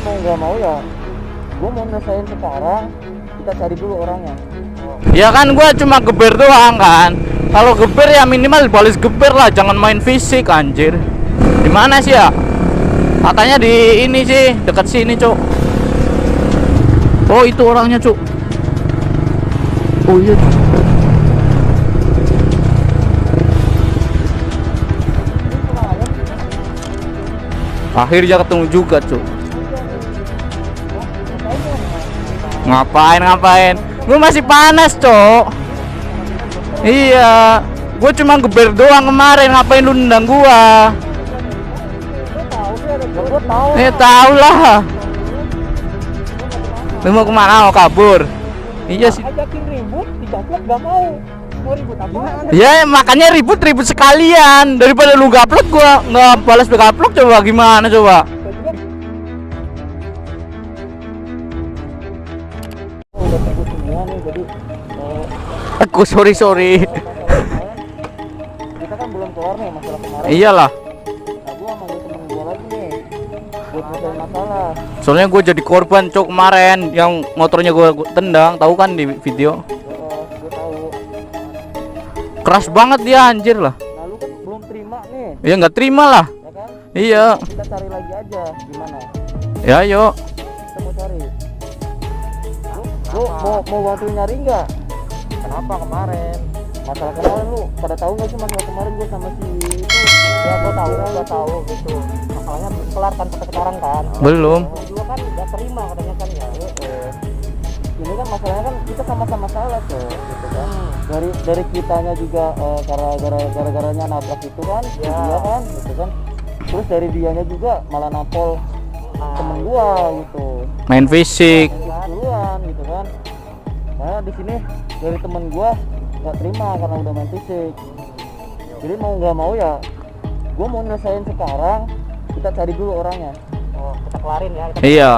mau nggak mau ya gue mau nyelesain sekarang, kita cari dulu orangnya. Ya kan gua cuma geber doang kan. Kalau geber ya minimal balas geber lah, jangan main fisik anjir. Di mana sih ya? Katanya di ini sih, dekat sini, Cuk. Oh, itu orangnya, Cuk. Oh iya. Akhirnya ketemu juga, Cuk. Ngapain? Gue masih panas, Cok. Iya, gue cuma geber doang kemarin. Ngapain lu nendang gua? Tahu lah. Lu mau kemana? Mau kabur? Iya sih. Ajakin ribut, digaplok gak mau. Mau ribut apa? Ya makanya ribut sekalian. Daripada lu gaplok, gua nggak balas gaplok. Coba gimana coba? Jadi Aku sorry. kita kan belum keluar nih masalah kemarin. Iyalah. Nah, gua manggil temen gua lagi nih buat selesai masalah. Soalnya gue jadi korban, Cok, kemarin yang motornya gue tendang. Tahu kan di video? Gua tahu. Keras banget dia, anjir lah. Nah, lu kan belum terima nih, Ya nggak terima lah. ya kan? Iya. Kita cari lagi aja gimana? Ya yuk. Kita mau cari. Lu mau bantuin nyari nggak? Kenapa kemarin? Masalah kemarin lu pada tahu nggak sih masalah kemarin gua sama si itu? Ya gua tahu gitu. Masalahnya belum kelar kan sampai sekarang kan? Belum. Juga kan nggak terima katanya kan ya. Ini kan masalahnya kan kita sama-sama salah tuh, gitu kan. Dari kitanya juga gara-garanya nabrak itu kan, ya. Dia kan, gitu kan. Terus dari dianya juga malah nampol temen gua gitu. Main fisik. Duluan gitu kan. Nah di sini dari temen gua nggak terima karena udah main fisik. Jadi mau nggak mau ya, gua mau nyelesain sekarang. Kita cari dulu orangnya. Oh, kita kelarin ya. Iya.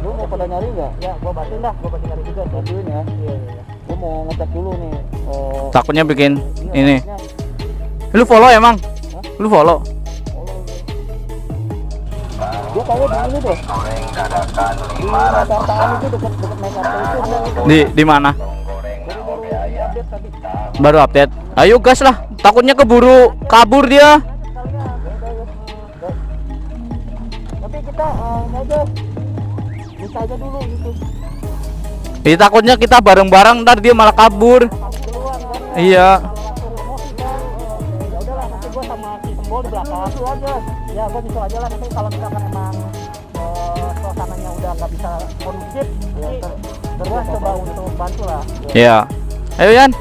Lu mau pada nyari nggak? Ya, gua bantuin dah. Gua bantuin nyari juga. Bantuin ya. Iya. Gua mau ngecek dulu nih. Takutnya bikin Iya, ini. takutnya Lu follow emang? Hah? Lu follow? Gua tahu di ini deh. Di Mekartaan itu dekat Mekarta itu. Di mana? Baru update tadi. Baru update. Ayo gas lah. Takutnya keburu kabur dia. Tapi kita ini aja. Bisa aja dulu gitu. Takutnya kita bareng-bareng ntar dia malah kabur. Duluan kan. Iya. Ya udahlah, nanti gua sama si Tembol di belakang. Itu aja. Ya gua nyusul aja lah, nanti kalau misalkan emang suasananya udah nggak bisa kondusif, ya gua coba untuk bantu lah. Iya. Ayo Yan.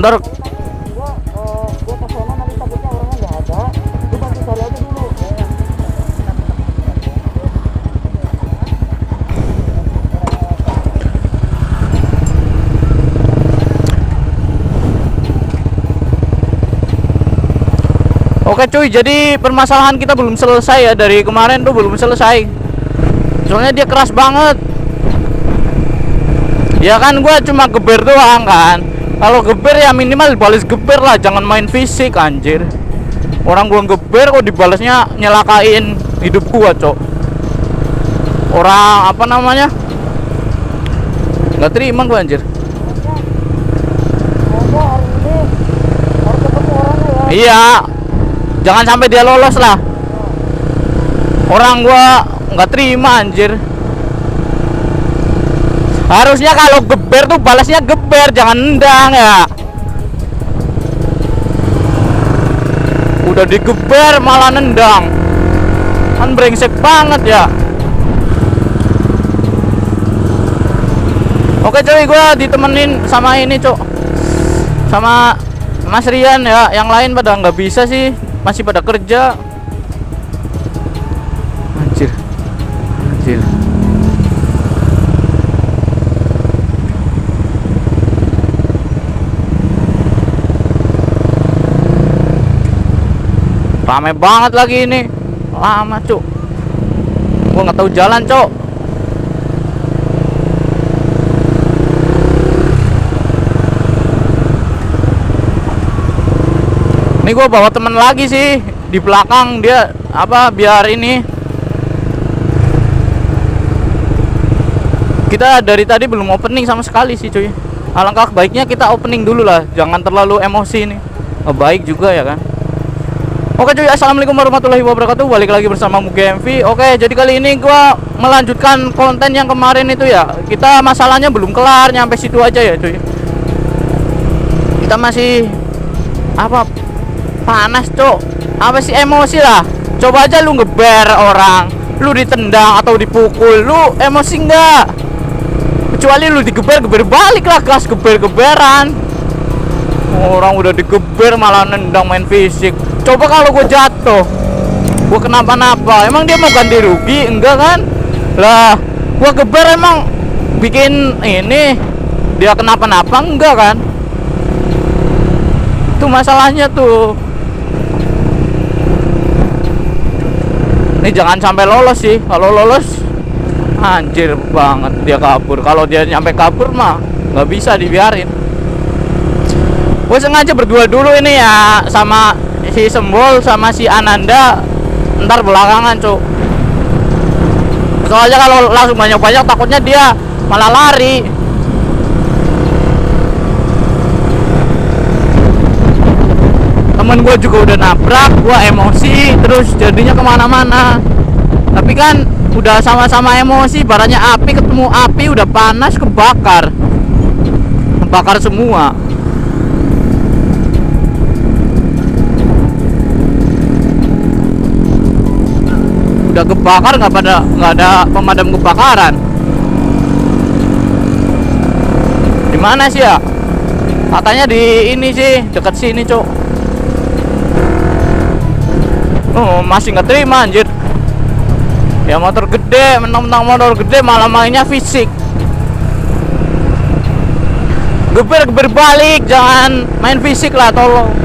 Ntar Gua ke sana nanti takutnya orangnya nggak ada. Gua bantu cari aja dulu. Oke cuy, jadi permasalahan kita belum selesai ya. Dari kemarin tuh belum selesai. Soalnya dia keras banget. Ya kan gua cuma geber doang kan. Kalau geber ya minimal balas geber lah, jangan main fisik anjir. Orang gua geber kok dibalasnya nyelakain hidup gua, Cok. Orang apa namanya? Nggak terima gua anjir. Semoga hari ini harus ketemu orangnya ya. Iya. Jangan sampai dia lolos lah. Orang gua nggak terima anjir. Harusnya kalau geber tuh balasnya geber, jangan nendang ya. Udah digeber malah nendang. Kan brengsek banget ya. Oke cuy, gua ditemenin sama ini, Cok. Sama Mas Rian ya. Yang lain pada nggak bisa sih. Masih pada kerja. Anjir. Rame banget lagi ini. Lama, Cuk. Gua nggak tahu jalan, Cok. Ini gue bawa temen lagi sih di belakang, dia apa biar ini Kita dari tadi belum opening sama sekali sih cuy. Alangkah baiknya kita opening dulu lah, jangan terlalu emosi nih. Baik juga ya kan. Oke cuy, assalamualaikum warahmatullahi wabarakatuh. Balik lagi bersama Muge MV. Oke, jadi kali ini gua melanjutkan konten yang kemarin itu ya. Kita masalahnya belum kelar, nyampe situ aja ya cuy. Kita masih apa, panas cok, apa sih, emosi lah. Coba aja lu ngeber orang, lu ditendang atau dipukul, lu emosi enggak? Kecuali lu digeber balik lah, gas geberan. Orang udah digeber malah nendang, main fisik. Coba kalau gue jatuh, gue kenapa-napa, emang dia mau ganti rugi? Enggak kan? Lah, gue geber emang bikin ini dia kenapa-napa? Enggak kan? Itu masalahnya tuh. Ini jangan sampai lolos sih. Kalau lolos, anjir banget dia kabur. Kalau dia nyampe kabur mah nggak bisa dibiarin. Gue sengaja berdua dulu ini ya, sama si Sembol sama si Ananda ntar belakangan cuk. Soalnya kalau langsung banyak-banyak takutnya dia malah lari. Temen gue juga udah nabrak, gue emosi terus jadinya kemana-mana. Tapi kan udah sama-sama emosi, barannya api ketemu api, udah panas kebakar semua. Udah kebakar nggak ada pemadam kebakaran. Di mana sih ya? Katanya di ini sih, dekat sini cok. Oh, masih nggak terima anjir. Ya motor gede, menang-menang motor gede malah mainnya fisik. Geber balik, jangan main fisik lah tolong.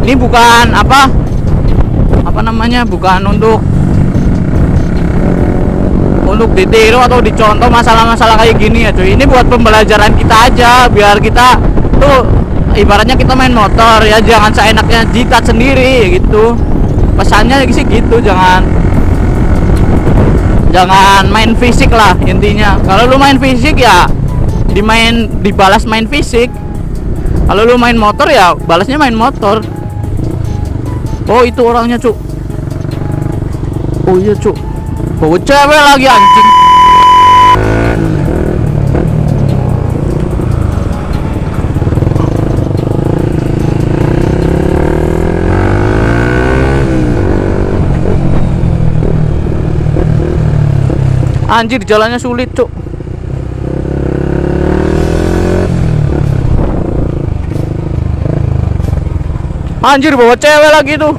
Ini bukan apa namanya, bukan untuk ditiru atau dicontoh masalah-masalah kayak gini ya cuy. Ini buat pembelajaran kita aja, biar kita tuh ibaratnya kita main motor ya jangan seenaknya jitat sendiri gitu. Pesannya sih gitu, jangan main fisik lah intinya. Kalau lu main fisik ya dibalas main fisik. Kalau lu main motor ya balasnya main motor. Oh itu orangnya cuk. Oh iya cuk, bawa cewek lagi anjing. Anjir jalannya sulit cuk. Anjir bawa cewek lagi tuh.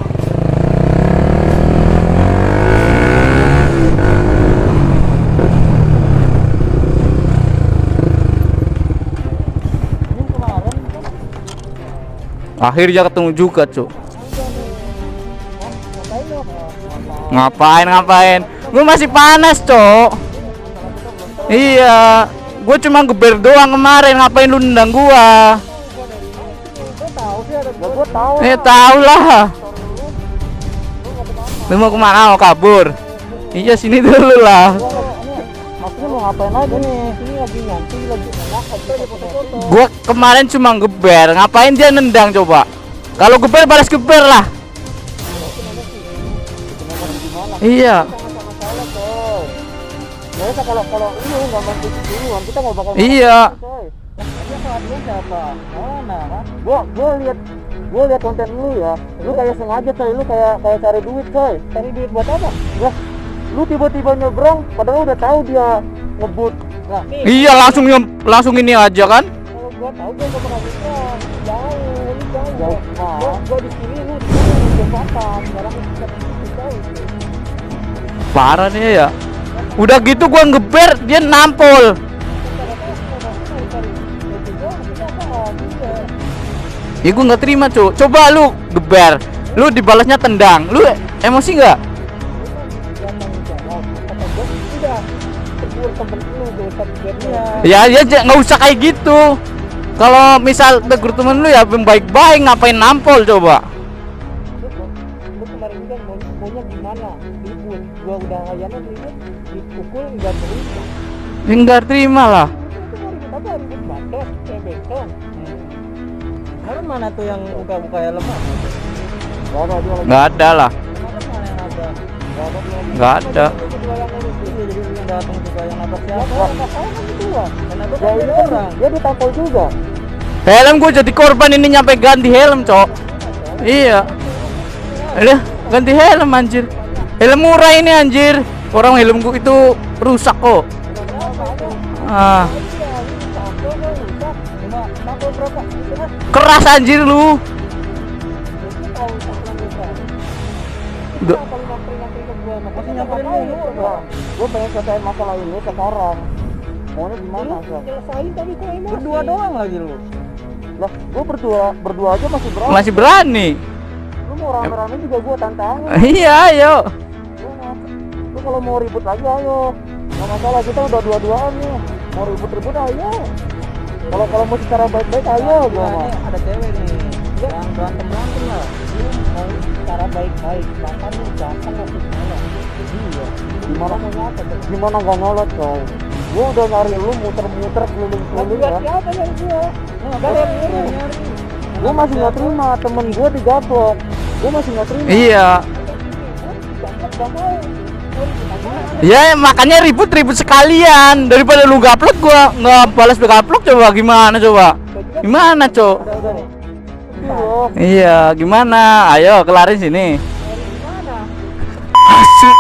Akhirnya ketemu juga cuk. Ngapain? Gue masih panas cuk. Iya, gue cuma geber doang kemarin. Ngapain lu nendang gua? Tahu lah. Lu mau kemana? Mau kabur? Iya sini dulu lah. Maksudnya mau ngapain lagi nih? Ini lagi nyantai, lagi enak. Gua kemarin cuma geber, ngapain dia nendang coba? Kalau geber balas geber lah. Iya. Kalau ini nggak mesti duluan, kita nggak bakal. Iya. Gue lihat konten lu ya, lu kayak sengaja coy, lu kayak cari duit coy. Cari duit buat apa? Ya, lu tiba-tiba nyebrang, padahal udah tahu dia ngebut. Nah, iya langsung ini aja kan? Kalau gua tahu gua nggak pernah bisa jauh. Gua di sini lu di jembatan, sekarang kita jauh. Parah nih ya. Udah gitu gua ngeber, dia nampol. Ya gue nggak terima, Cuk. Coba lu geber, lu dibalasnya tendang, lu emosi nggak? Ya nggak usah kayak gitu. Kalau misal tegur temen lu ya baik-baik, ngapain nampol coba? Lu kemarin kan maunya gimana? Ribut, gua udah ayamnya ribut, dipukul nggak terima. Enggak terima lah. Apa ribut batok, kayak beton. Kemarin mana tuh yang buka-buka helm? Gak ada dia lagi. Nggak ada lah. Kemarin mana yang nabrak? Gak ada dia lagi. Nggak ada. Kedua yang urus dia jadi yang datang juga yang nabrak siapa? Nggak tahu kan itu lah. Yang nabrak kan dia orang. Dia ditampol juga. Helm gue jadi korban ini nyampe ganti helm, Cok. Iya. Udah ganti helm anjir. Helm murah ini anjir. Orang helm gua itu rusak kok. Ah. Keras anjir lu. Udah. Gue pengen selesai masalah ini sekarang. Maunya gimana? Selesaiin tapi kok emosi. Berdua doang lagi lu. Lah, gue berdua aja masih berani. Masih berani. Lu mau rame-rame juga gue tantangin. Iya, ayo. Lu kalau mau ribut lagi ayo. Nggak masalah, kita udah dua-duaan nih. Mau ribut-ribut ayo. Kalau mau secara baik-baik ayo gua mah. Ada cewek nih yang berantem lah. Lu mau secara baik-baik, bahkan lu jangan ngasih salah. Iya. Gimana nggak nyolot coy? Gua udah nyari lu muter-muter keliling-keliling ya. Siapa yang gua? Enggak ada yang nyari. Gua masih nggak terima temen gua digaplok. Gua masih nggak terima. Iya. Ya makanya ribut sekalian daripada lu gaplok gua nggak balas gaplok. Coba gimana coba? Gimana, Cok? Iya, gimana? Ayo kelarin sini. Asik.